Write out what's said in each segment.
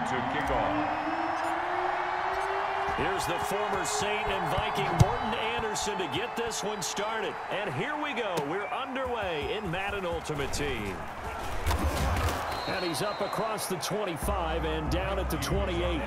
to kick off. Here's the former Saint and Viking Morton Anderson to get this one started. And here we go. We're underway in Madden Ultimate Team. And he's up across the 25 and down at the 28.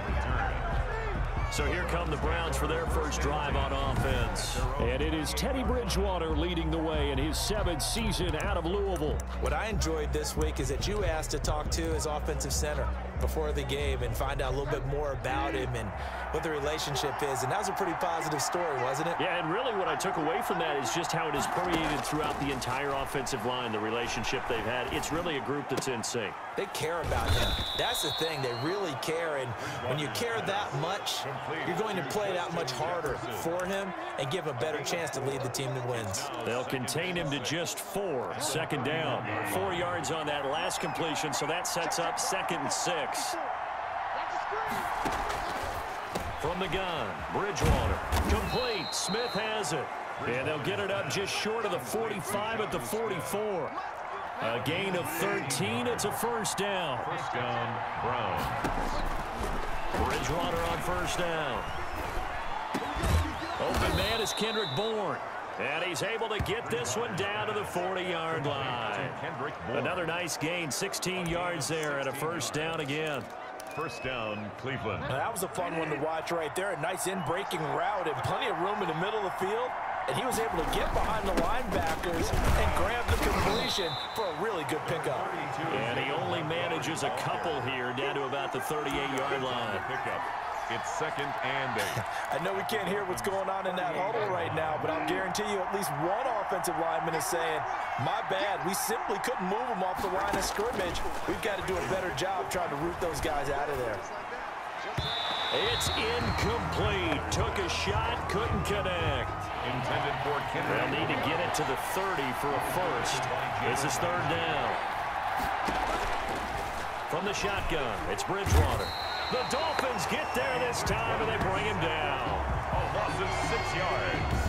So here come the Browns for their first drive on offense. And it is Teddy Bridgewater leading the way in his 7th season out of Louisville. What I enjoyed this week is that you asked to talk to his offensive center before the game and find out a little bit more about him and what the relationship is. And that was a pretty positive story, wasn't it? Yeah, and really what I took away from that is just how it is permeated throughout the entire offensive line, the relationship they've had. It's really a group that's in sync. They care about him. That's the thing. They really care. And when you care that much, you're going to play that much harder for him and give him a better chance to lead the team that wins. They'll contain him to just 4. Second down. 4 yards on that last completion, so that sets up 2nd and 6. From the gun, Bridgewater. Complete. Smith has it. And they'll get it up just short of the 45 at the 44. A gain of 13. It's a first down. First down, Browns. Bridgewater on first down. Open man is Kendrick Bourne. And he's able to get this one down to the 40-yard line. Another nice gain, 16 yards there and a first down again. First down, Cleveland. Now, that was a fun one to watch right there. A nice in-breaking route and plenty of room in the middle of the field. And he was able to get behind the linebackers and grab the completion for a really good pickup. And he only manages a couple here down to about the 38-yard line. Pickup. It's 2nd and 8. I know we can't hear what's going on in that huddle right now, but I'll guarantee you at least one offensive lineman is saying, my bad, we simply couldn't move them off the line of scrimmage. We've got to do a better job trying to root those guys out of there. It's incomplete. Took a shot, couldn't connect. Intended for Kendrick. They'll need to get it to the 30 for a first. This is 3rd down. From the shotgun, it's Bridgewater. The Dolphins get there this time, and they bring him down. A loss of 6 yards.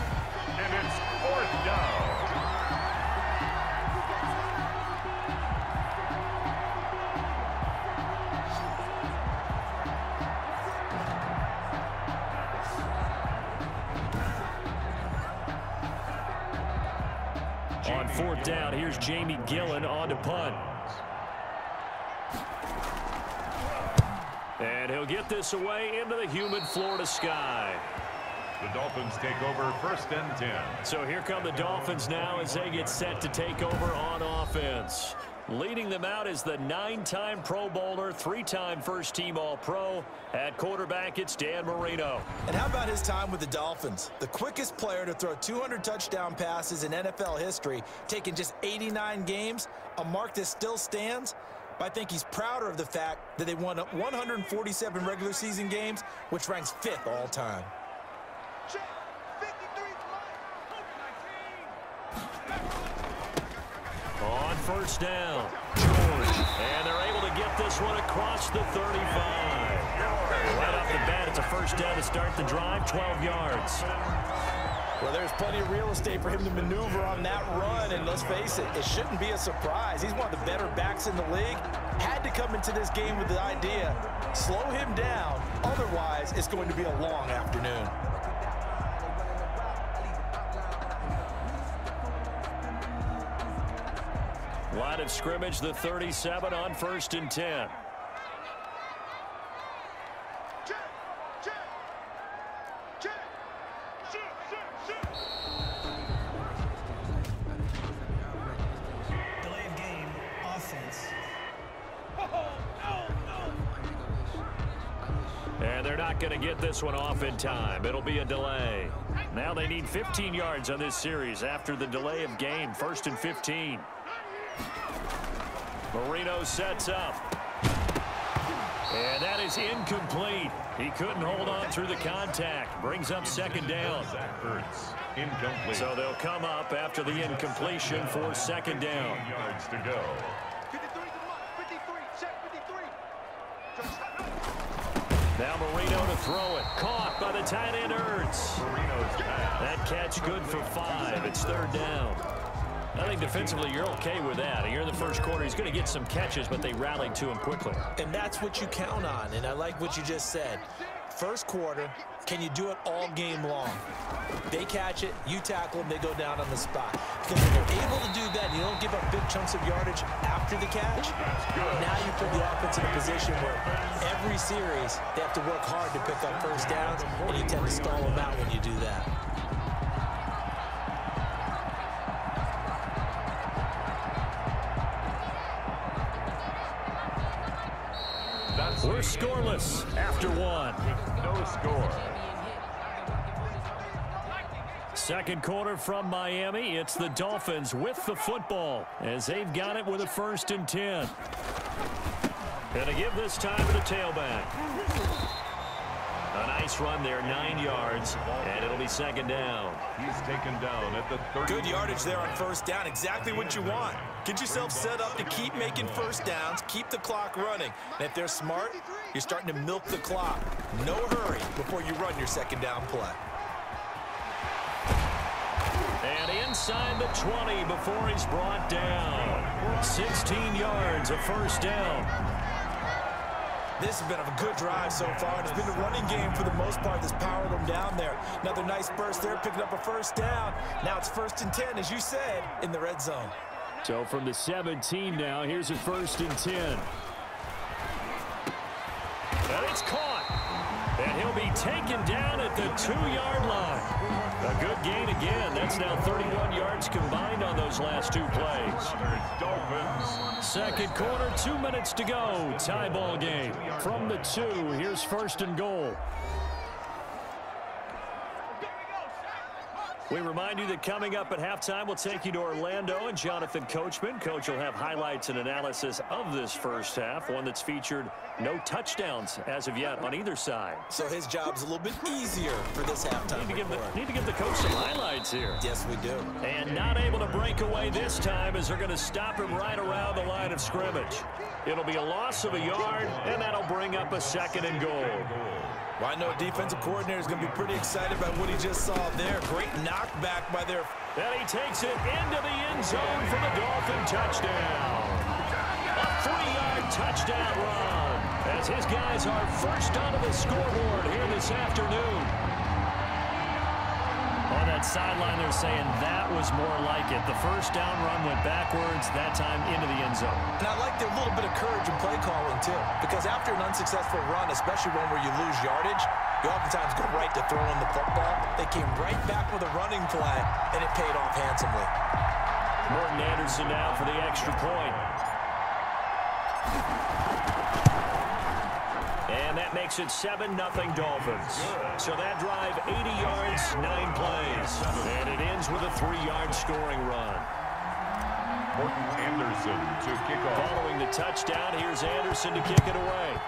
And it's 4th down. On 4th down, here's Jamie Gillen on to punt. And he'll get this away into the humid Florida sky. The Dolphins take over 1st and 10. So here come the Dolphins now as they get set to take over on offense. Leading them out is the 9-time Pro Bowler, 3-time first-team All-Pro. At quarterback, it's Dan Marino. And how about his time with the Dolphins? The quickest player to throw 200 touchdown passes in NFL history, taking just 89 games, a mark that still stands. But I think he's prouder of the fact that they won 147 regular season games, which ranks 5th all time. On first down, George. And they're able to get this one across the 35. Right off the bat, it's a first down to start the drive, 12 yards. Well, there's plenty of real estate for him to maneuver on that run, and let's face it, it shouldn't be a surprise. He's one of the better backs in the league. Had to come into this game with the idea, slow him down, otherwise it's going to be a long afternoon. Line of scrimmage, the 37 on 1st and 10. Delay of game, offense. And they're not going to get this one off in time. It'll be a delay. Now they need 15 yards on this series after the delay of game. 1st and 15. Marino sets up. And that is incomplete. He couldn't hold on through the contact. Brings up 2nd down. Incomplete. So they'll come up after the incompletion for 2nd down. Yards to go. Now Marino to throw it. Caught by the tight end, Ertz. Marino's pass. That catch good for 5. It's 3rd down. I think defensively you're okay with that. Here in the first quarter, he's going to get some catches, but they rallied to him quickly. And that's what you count on, and I like what you just said. First quarter, can you do it all game long? They catch it, you tackle them, they go down on the spot. Because if you're able to do that, you don't give up big chunks of yardage after the catch, now you put the offense in a position where every series they have to work hard to pick up first downs, and you tend to stall them out when you do that. We're scoreless after one. No score. Second quarter from Miami. It's the Dolphins with the football as they've got it with a 1st and 10. Going to give this time to the tailback. A nice run there, 9 yards, and it'll be 2nd down. He's taken down at the 30. Good yardage there on 1st down, exactly what you want. Get yourself set up to keep making first downs, keep the clock running. And if they're smart, you're starting to milk the clock. No hurry before you run your 2nd down play. And inside the 20 before he's brought down. 16 yards, a 1st down. This has been a good drive so far, and it's been a running game for the most part that's powered them down there. Another nice burst there, picking up a 1st down. Now it's 1st and 10, as you said, in the red zone. So from the 17 now, here's a 1st and 10. And it's caught. And he'll be taken down at the 2-yard line. A good gain again. That's now 31 yards combined on those last 2 plays. Dolphins. Second quarter, 2 minutes to go. Tie ball game. From the 2, here's 1st and goal. We remind you that coming up at halftime, we'll take you to Orlando and Jonathan Coachman. Coach will have highlights and analysis of this first half, one that's featured no touchdowns as of yet on either side. So his job's a little bit easier for this halftime. Need to give the coach some highlights here. Yes, we do. And not able to break away this time as they're going to stop him right around the line of scrimmage. It'll be a loss of a yard, and that'll bring up a 2nd and goal. Well, I know a defensive coordinator is going to be pretty excited about what he just saw there. Great knockback by their... And he takes it into the end zone for the Dolphin touchdown. A 3-yard touchdown run as his guys are first onto the scoreboard here this afternoon. On that sideline, they're saying that was more like it. The 1st down run went backwards, that time into the end zone. And I like their little bit of courage in play calling, too. Because after an unsuccessful run, especially one where you lose yardage, you oftentimes go right to throwing the football. They came right back with a running play, and it paid off handsomely. Morton Anderson now for the extra point. And that makes it 7-0 Dolphins. So that drive, 80 yards, 9 plays. And it ends with a 3-yard scoring run. Morton Anderson to kick off. Following the touchdown, here's Anderson to kick it away.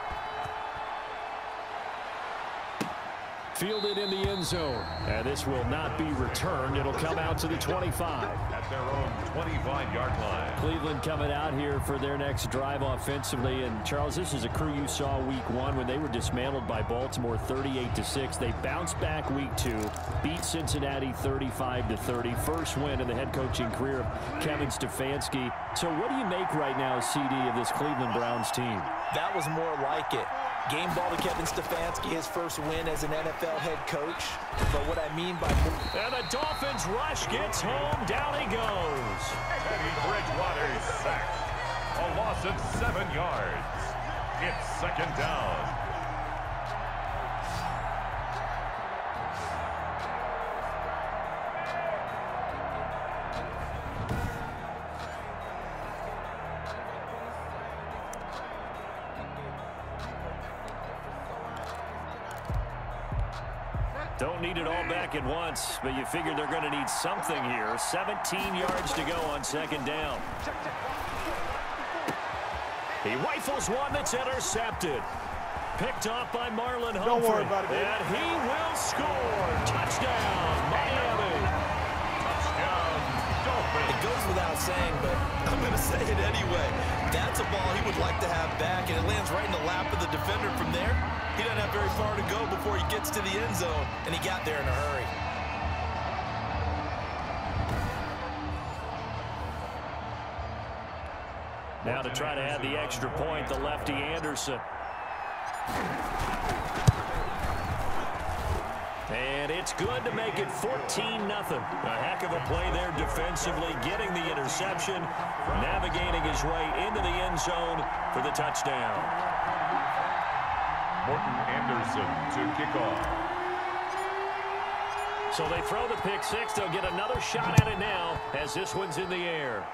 Fielded in the end zone. And this will not be returned. It'll come out to the 25. At their own 25-yard line. Cleveland coming out here for their next drive offensively. And, Charles, this is a crew you saw week 1 when they were dismantled by Baltimore 38-6. They bounced back week 2, beat Cincinnati 35-30. First win in the head coaching career of Kevin Stefanski. So what do you make right now, CD, of this Cleveland Browns team? That was more like it. Game ball to Kevin Stefanski, his first win as an NFL head coach. But what I mean by... And the Dolphins rush gets home. Down he goes. Teddy Bridgewater sacked. A loss of 7 yards. It's 2nd down. Don't need it all back at once, but you figure they're going to need something here. 17 yards to go on 2nd down. He rifles one that's intercepted. Picked off by Marlon Humphrey. Don't worry about it, baby. And he will score. Touchdown, Miami. Touchdown, Dolphins. It goes without saying, but I'm going to say it anyway. That's a ball he would like to have back, and it lands right in the lap of the defender from there. He doesn't have very far to go before he gets to the end zone, and he got there in a hurry. Now to try to add the extra point, the lefty Anderson. And it's good to make it 14-0. A heck of a play there defensively, getting the interception, navigating his way into the end zone for the touchdown. Morton Anderson to kick off. So they throw the pick six. They'll get another shot at it now as this one's in the air.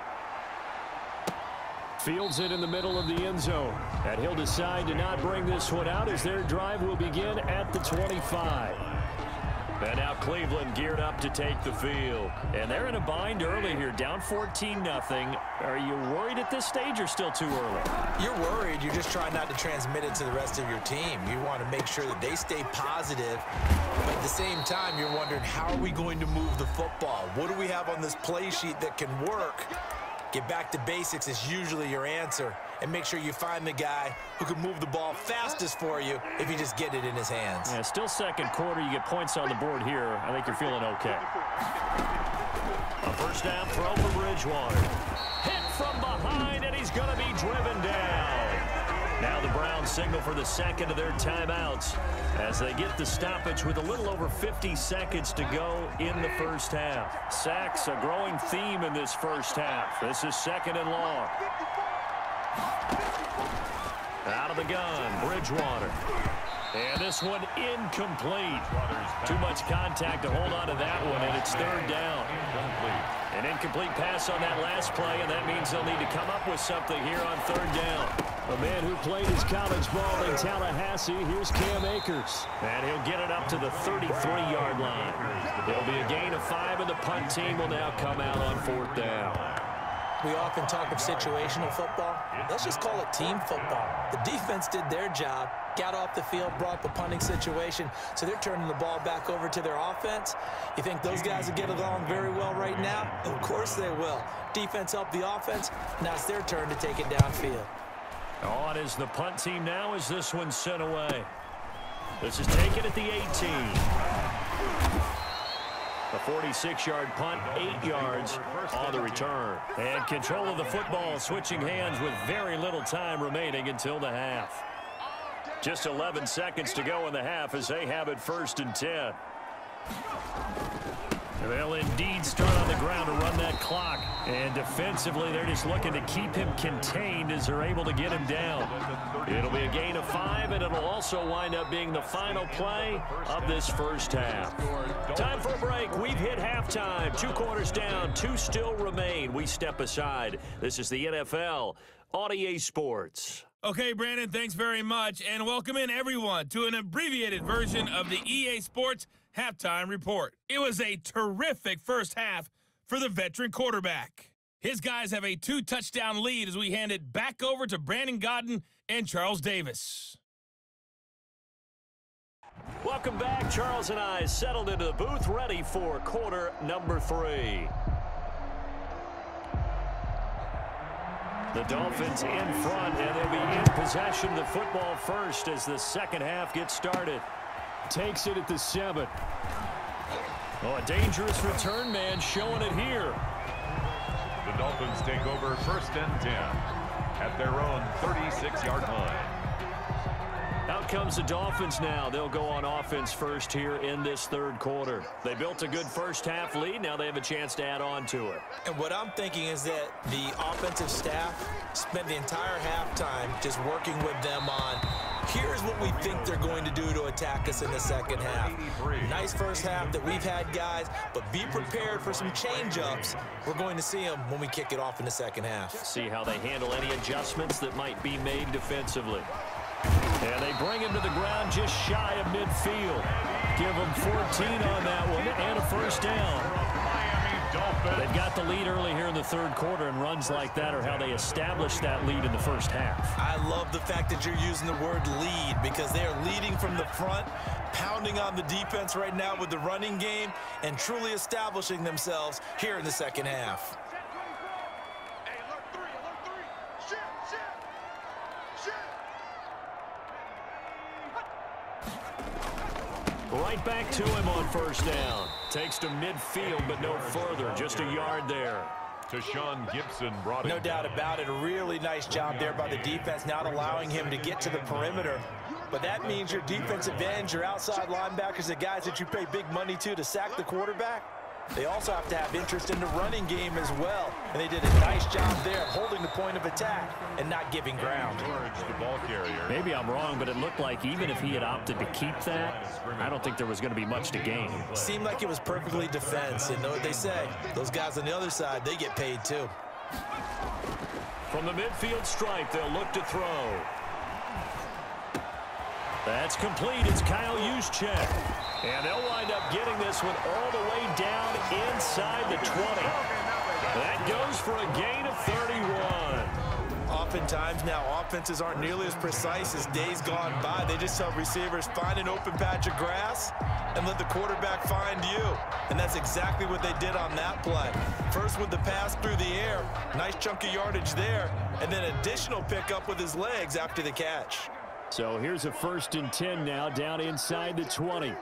Fields it in the middle of the end zone. And he'll decide to not bring this one out as their drive will begin at the 25. And now Cleveland geared up to take the field. And they're in a bind early here, down 14-0. Are you worried at this stage or still too early? You're worried. You're just trying not to transmit it to the rest of your team. You want to make sure that they stay positive. But at the same time, you're wondering, how are we going to move the football? What do we have on this play sheet that can work? Get back to basics is usually your answer. And make sure you find the guy who can move the ball fastest for you if you just get it in his hands. Yeah, still second quarter. You get points on the board here. I think you're feeling okay. A first down throw for Bridgewater. Hit from behind, and he's going to be driven down. Now the Browns signal for the second of their timeouts as they get the stoppage with a little over 50 seconds to go in the first half. Sacks, a growing theme in this first half. This is second and long. Out of the gun, Bridgewater. And this one incomplete. Too much contact to hold on to that one, and it's third down. An incomplete pass on that last play, and that means they'll need to come up with something here on third down. A man who played his college ball in Tallahassee, here's Cam Akers. And he'll get it up to the 33-yard line. It'll be a gain of 5, and the punt team will now come out on fourth down. We often talk of situational football. Let's just call it team football. The defense did their job, got off the field, brought the punting situation, so they're turning the ball back over to their offense. You think those guys will get along very well right now? Of course they will. Defense helped the offense. Now it's their turn to take it downfield. On is the punt team now as this one's sent away. This is taken at the 18. A 46-yard punt, 8 yards on the return. And control of the football, switching hands with very little time remaining until the half. Just 11 seconds to go in the half as they have it 1st and 10. They'll indeed start on the ground to run that clock. And defensively, they're just looking to keep him contained as they're able to get him down. It'll be a gain of 5, and it'll also wind up being the final play of this first half. Time for a break. We've hit halftime. 2 quarters down, 2 still remain. We step aside. This is the NFL on EA Sports. Okay, Brandon, thanks very much. And welcome in, everyone, to an abbreviated version of the EA Sports Halftime Report. It was a terrific first half for the veteran quarterback. His guys have a 2-touchdown lead as we hand it back over to Brandon Godden and Charles Davis. Welcome back. Charles and I settled into the booth, ready for quarter number 3. The Dolphins in front, and they'll be in possession of the football first as the second half gets started. Takes it at the 7. Oh, a dangerous return man showing it here. The Dolphins take over 1st and 10 at their own 36-yard line. Out comes the Dolphins now. They'll go on offense first here in this third quarter. They built a good first half lead. Now they have a chance to add on to it. And what I'm thinking is that the offensive staff spent the entire halftime just working with them on, here's what we think they're going to do to attack us in the second half. Nice first half that we've had, guys, but be prepared for some change-ups. We're going to see them when we kick it off in the second half. See how they handle any adjustments that might be made defensively. And they bring him to the ground just shy of midfield. Give him 14 on that one and a first down. They've got the lead early here in the third quarter, and runs like that are how they establish that lead in the first half. I love the fact that you're using the word lead because they are leading from the front, pounding on the defense right now with the running game, and truly establishing themselves here in the second half. Right back to him on first down. Takes to midfield, but no further. Just a yard there. Sean Gibson brought it. No doubt about it. A really nice job there by the defense, not allowing him to get to the perimeter. But that means your defensive ends, your outside linebackers, the guys that you pay big money to sack the quarterback, they also have to have interest in the running game as well. And they did a nice job there of holding the point of attack and not giving ground. George, the ball carrier. Maybe I'm wrong, but it looked like even if he had opted to keep that, I don't think there was going to be much to gain. Seemed like it was perfectly defense. And know what they say, those guys on the other side, they get paid too. From the midfield stripe, they'll look to throw. That's complete. It's Kyle Juszczyk. And they'll wind up getting this one all the way down inside the 20. That goes for a gain of 31. Oftentimes now, offenses aren't nearly as precise as days gone by. They just tell receivers, find an open patch of grass and let the quarterback find you. And that's exactly what they did on that play. First with the pass through the air, nice chunk of yardage there, and then additional pickup with his legs after the catch. So here's a 1st and 10 now down inside the 20.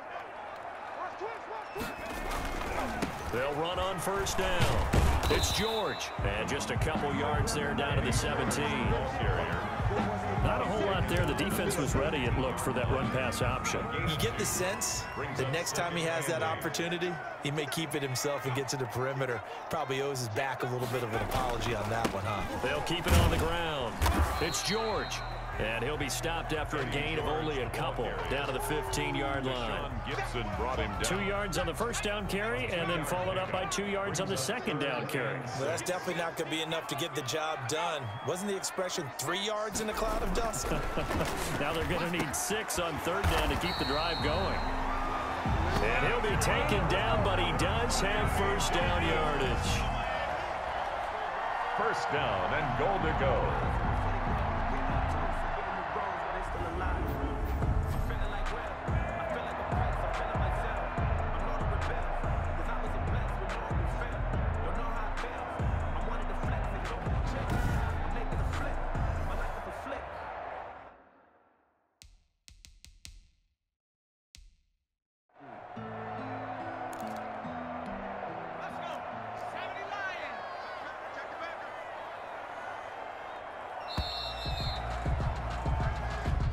They'll run on 1st down. It's George. And just a couple yards there down to the 17. Not a whole lot there. The defense was ready, it looked, for that run-pass option. You get the sense that next time he has that opportunity, he may keep it himself and get to the perimeter. Probably owes his back a little bit of an apology on that one, huh? They'll keep it on the ground. It's George. And he'll be stopped after a gain of only a couple down to the 15-yard line. Gibson brought him down. 2 yards on the 1st down carry and then followed up by 2 yards on the 2nd down carry. Well, that's definitely not going to be enough to get the job done. Wasn't the expression 3 yards in a cloud of dust? Now they're going to need 6 on 3rd down to keep the drive going. And he'll be taken down, but he does have 1st down yardage. 1st down and goal to go.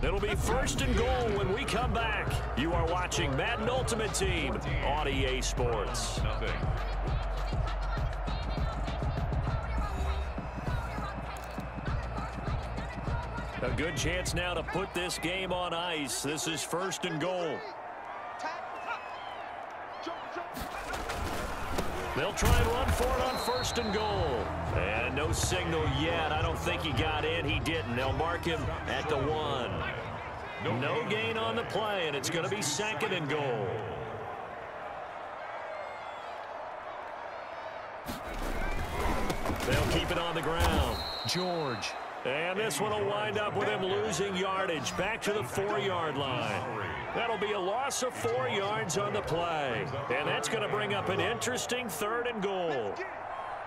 It'll be 1st and goal when we come back. You are watching Madden Ultimate Team on EA Sports. Nothing. A good chance now to put this game on ice. This is 1st and goal. They'll try and run for it on 1st and goal. And no signal yet. I don't think he got in. He didn't. They'll mark him at the 1. No gain on the play, and it's going to be 2nd and goal. They'll keep it on the ground. George. And this one will wind up with him losing yardage back to the 4-yard line. That'll be a loss of 4 yards on the play. And that's going to bring up an interesting 3rd and goal.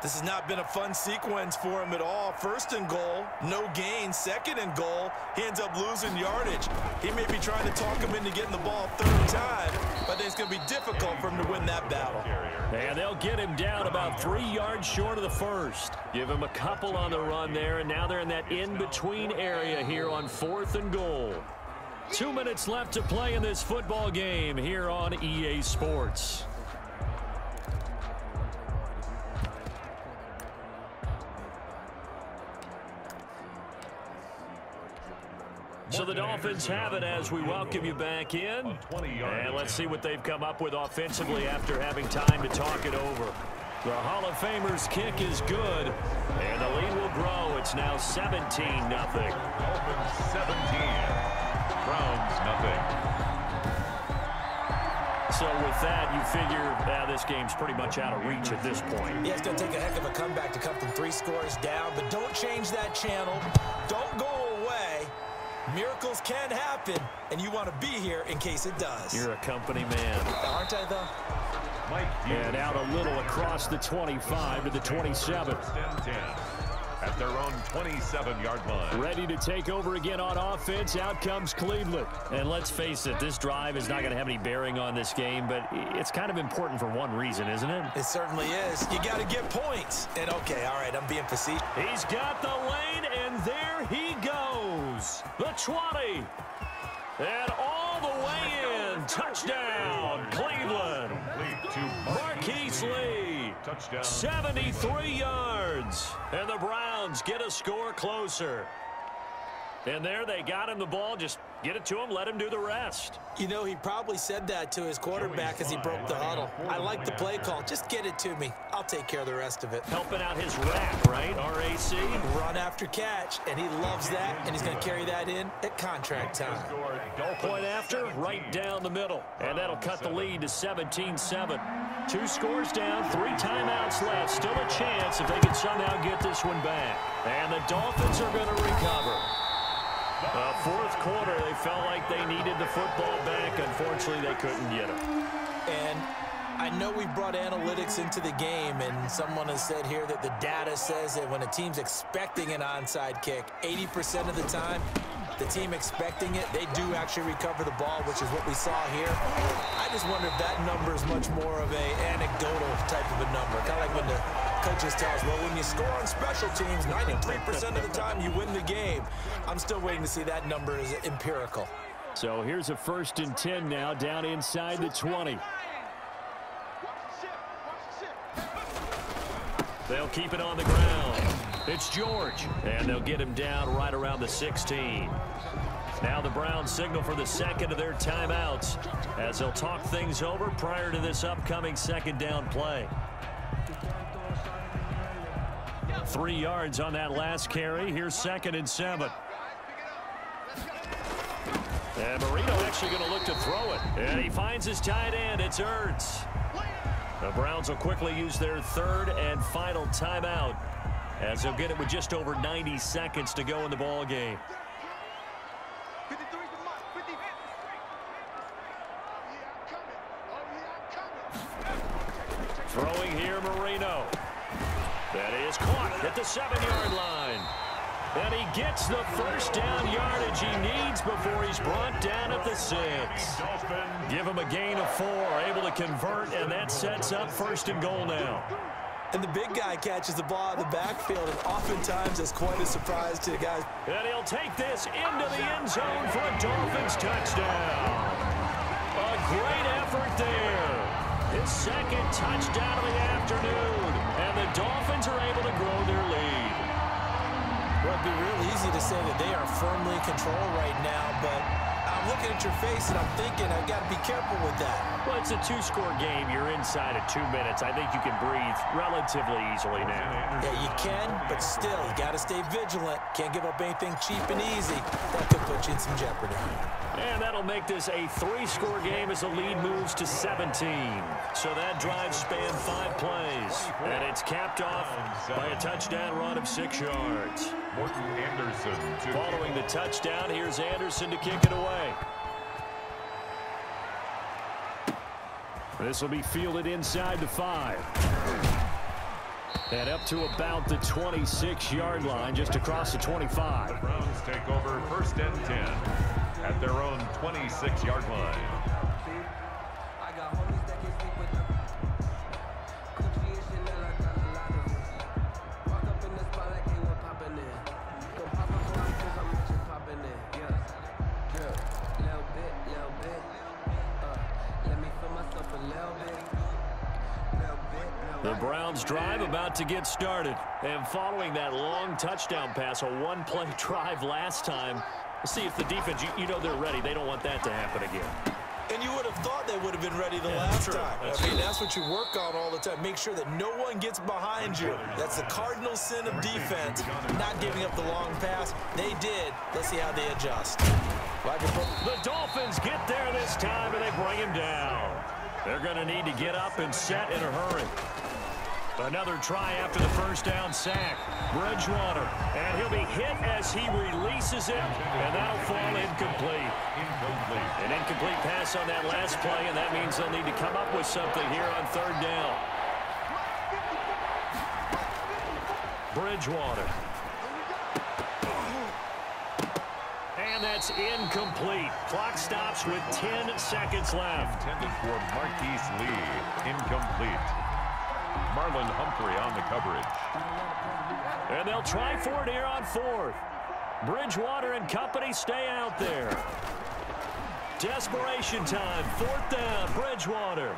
This has not been a fun sequence for him at all. 1st and goal, no gain. 2nd and goal, he ends up losing yardage. He may be trying to talk him into getting the ball 3rd time, but I think it's going to be difficult for him to win that battle. And they'll get him down about 3 yards short of the 1st. Give him a couple on the run there, and now they're in that in-between area here on 4th and goal. 2 minutes left to play in this football game here on EA Sports. So the Dolphins have it as we welcome you back in. And let's see what they've come up with offensively after having time to talk it over. The Hall of Famer's kick is good, and the lead will grow. It's now 17-0. Dolphins 17. Browns nothing. So with that, you figure this game's pretty much out of reach at this point. Yeah, it's going to take a heck of a comeback to come from 3 scores down, but don't change that channel. Don't go away. Miracles can happen, and you want to be here in case it does. You're a company man. Aren't I, though? And out a little across the 25 to the 27. at their own 27-yard line. Ready to take over again on offense. Out comes Cleveland. And let's face it, this drive is not going to have any bearing on this game, but it's kind of important for one reason, isn't it? It certainly is. You got to get points. And okay, all right, I'm being facetious. He's got the lane, and there he goes. The 20. And all the way in. Touchdown, Cleveland. Marquise Lee. Touchdown. 73 yards. And the Browns get a score closer. And there they got him the ball. Just get it to him, let him do the rest. You know, he probably said that to his quarterback as he broke the huddle. I like the play call. Just get it to me. I'll take care of the rest of it. Helping out his RAC, right? R-A-C. Run after catch, and he loves that, and he's going to carry that in at contract time. Point after, right down the middle. And that'll cut the lead to 17-7. 2 scores down, 3 timeouts left. Still a chance if they can somehow get this one back. And the Dolphins are going to recover. Fourth quarter, they felt like they needed the football back. Unfortunately, they couldn't get it. And I know we brought analytics into the game, and someone has said here that the data says that when a team's expecting an onside kick, 80% of the time, the team expecting it, they do actually recover the ball, which is what we saw here. I just wonder if that number is much more of a anecdotal type of a number. Kind of like when the coaches tell us, well, when you score on special teams, 93% of the time you win the game. I'm still waiting to see that number is empirical. So here's a 1st and 10 now, down inside the 20. They'll keep it on the ground. It's George, and they'll get him down right around the 16. Now the Browns signal for the second of their timeouts as they'll talk things over prior to this upcoming 2nd down play. 3 yards on that last carry. Here's 2nd and 7. And Marino actually going to look to throw it. And he finds his tight end. It's Ertz. The Browns will quickly use their 3rd and final timeout as they'll get it with just over 90 seconds to go in the ball game. Throwing here, Marino. That is caught at the 7-yard line. And he gets the 1st down yardage he needs before he's brought down at the 6. Give him a gain of 4, able to convert, and that sets up 1st and goal now. And the big guy catches the ball in the backfield, and oftentimes it's quite a surprise to the guys. And he'll take this into the end zone for a Dolphins touchdown. A great effort there. His 2nd touchdown of the afternoon. And the Dolphins are able to grow their lead. Well, it'd be real easy to say that they are firmly in control right now, but I'm looking at your face and I'm thinking I've got to be careful with that. Well, it's a 2-score game. You're inside of 2 minutes. I think you can breathe relatively easily now. Yeah, you can, but still, you got to stay vigilant. Can't give up anything cheap and easy. That could put you in some jeopardy. And that'll make this a 3-score game as the lead moves to 17. So that drive spanned 5 plays. And it's capped off by a touchdown run of 6 yards. Morton Anderson. Following the touchdown, here's Anderson to kick it away. This will be fielded inside the 5. And up to about the 26-yard line, just across the 25. The Browns take over 1st and 10 at their own 26-yard line. The Browns drive about to get started. And following that long touchdown pass, a 1-play drive last time, see if the defense, you know they're ready. They don't want that to happen again. And you would have thought they would have been ready the last time. I mean, that's what you work on all the time. Make sure that no one gets behind you. That's the cardinal sin of defense, not giving up the long pass. They did. Let's see how they adjust. The Dolphins get there this time, and they bring him down. They're going to need to get up and set in a hurry. Another try after the 1st down sack. Bridgewater, and he'll be hit as he releases it, and that'll fall incomplete. An incomplete pass on that last play, and that means they'll need to come up with something here on 3rd down. Bridgewater And that's incomplete. Clock stops with 10 seconds left. Intended for Marquise Lee. Incomplete. Marlon Humphrey on the coverage. And they'll try for it here on fourth. Bridgewater and company stay out there. Desperation time. Fourth down. Bridgewater.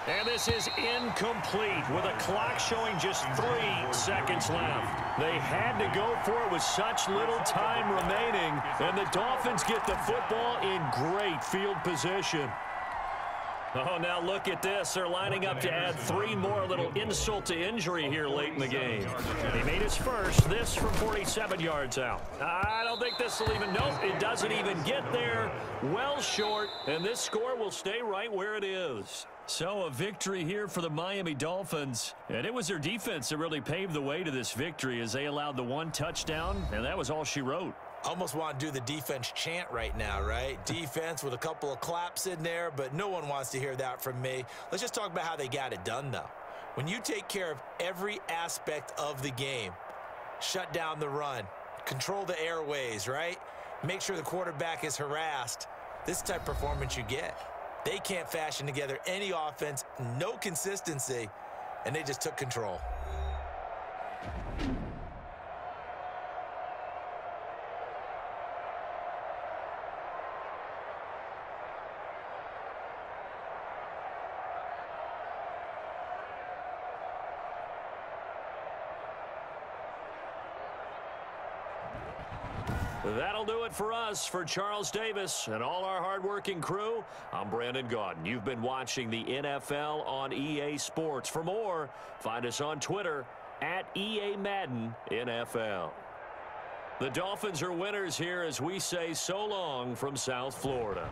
And this is incomplete with a clock showing just 3 seconds left. They had to go for it with such little time remaining, and the Dolphins get the football in great field position. Oh, now look at this. They're lining up to add 3 more, a little insult to injury here late in the game. He made his first, this from 47 yards out. I don't think this will even, nope, it doesn't even get there. Well short, and this score will stay right where it is. So a victory here for the Miami Dolphins, and it was their defense that really paved the way to this victory as they allowed the 1 touchdown, and that was all she wrote. Almost want to do the defense chant right now, right? Defense with a couple of claps in there, but no one wants to hear that from me. Let's just talk about how they got it done, though. When you take care of every aspect of the game, shut down the run, control the airways, right? Make sure the quarterback is harassed. This type of performance you get. They can't fashion together any offense, no consistency, and they just took control. That'll do it for us. For Charles Davis and all our hardworking crew, I'm Brandon Gaudin. You've been watching the NFL on EA Sports. For more, find us on Twitter at EA Madden NFL. The Dolphins are winners here as we say so long from South Florida.